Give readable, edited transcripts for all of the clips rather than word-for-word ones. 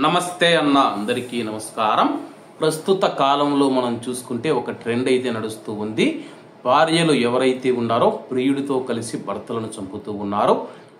నమస్తే అన్న అందరికీ నమస్కారం. ప్రస్తుత కాలంలో మనం చూసుకుంటే ఒక ట్రెండ్ అయితే నడుస్తూ ఉంది. భార్యలు ఎవరైతే ఉన్నారో ప్రియుడితో కలిసి భర్తలను చంపుతూ ఉన్నారో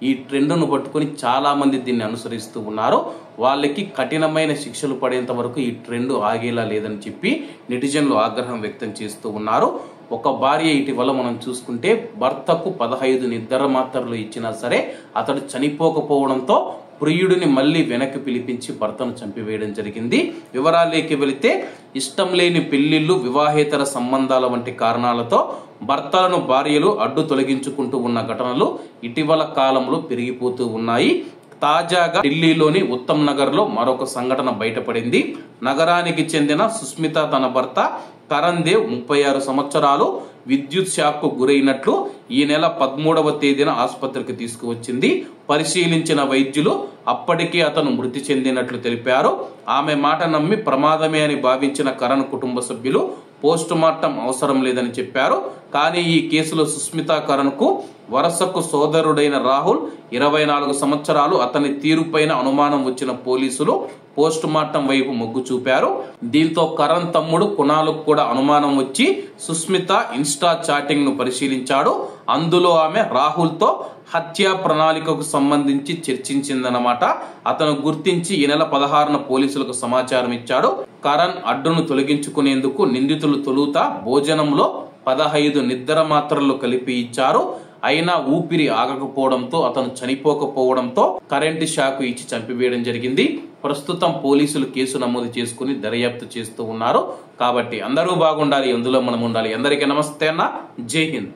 ఈ ట్రెండ్ను పట్టుకొని చాలా మంది దీన్ని అనుసరిస్తూ ఉన్నారు. వాళ్ళకి కఠినమైన శిక్షలు పడేంత వరకు ఈ ట్రెండ్ ఆగేలా లేదని చెప్పి నెటిజన్లు ఆగ్రహం వ్యక్తం చేస్తూ ఉన్నారు. ఒక భార్య ఇటీవల మనం చూసుకుంటే భర్తకు 15 నిద్ర మాత్రలు ఇచ్చినా సరే అతడు చనిపోకపోవడంతో ప్రియుడిని మళ్ళీ వెనక్కి పిలిపించి భర్తను చంపివేయడం జరిగింది. వివరాలేకి వెళితే ఇష్టం లేని పెళ్లిళ్లు, వివాహేతర సంబంధాల వంటి కారణాలతో భర్తలను భార్యలు అడ్డు తొలగించుకుంటూ ఉన్న ఘటనలు ఇటీవల కాలంలో పెరిగిపోతూ ఉన్నాయి. తాజాగా ఢిల్లీలోని ఉత్తమ్ నగర్ లో మరొక సంఘటన బయటపడింది. నగరానికి చెందిన సుస్మిత తన భర్త కరణ్ దేవ్ 36 సంవత్సరాలు విద్యుత్ షాక్ కు గురైనట్లు ఈ నెల 13వ తేదీన ఆసుపత్రికి తీసుకువచ్చింది. పరిశీలించిన వైద్యులు అప్పటికే అతను మృతి చెందినట్లు తెలిపారు. ఆమె మాట నమ్మి ప్రమాదమే అని భావించిన కరణ్ కుటుంబ సభ్యులు పోస్ట్ మార్టం అవసరం లేదని చెప్పారు. కానీ ఈ కేసులో సుస్మిత కరణ్ కు వరసకు సోదరుడైన రాహుల్ 24 సంవత్సరాలు అతని తీరుపైన అనుమానం వచ్చిన పోలీసులు పోస్ట్ మార్టం వైపు మొగ్గు చూపారు. దీంతో కరణ్ తమ్ముడు కునాలకు కూడా అనుమానం వచ్చి సుస్మిత ఇన్స్టా చాటింగ్ ను పరిశీలించాడు. అందులో ఆమె రాహుల్ తో హత్యా ప్రణాళికకు సంబంధించి చర్చించిందన్నమాట. అతను గుర్తించి ఈ నెల 16న పోలీసులకు సమాచారం ఇచ్చాడు. కరణ్ అడ్డును తొలగించుకునేందుకు నిందితులు తొలుత భోజనంలో 15 నిద్ర మాత్రలు కలిపి ఇచ్చారు. అయినా ఊపిరి ఆగకపోవడంతో అతను చనిపోకపోవడంతో కరెంటు షాక్ ఇచ్చి చంపివేయడం జరిగింది. ప్రస్తుతం పోలీసులు కేసు నమోదు చేసుకుని దర్యాప్తు చేస్తూ ఉన్నారు. కాబట్టి అందరూ బాగుండాలి, అందులో మనం ఉండాలి. అందరికీ నమస్తే అన్న, జై హింద్.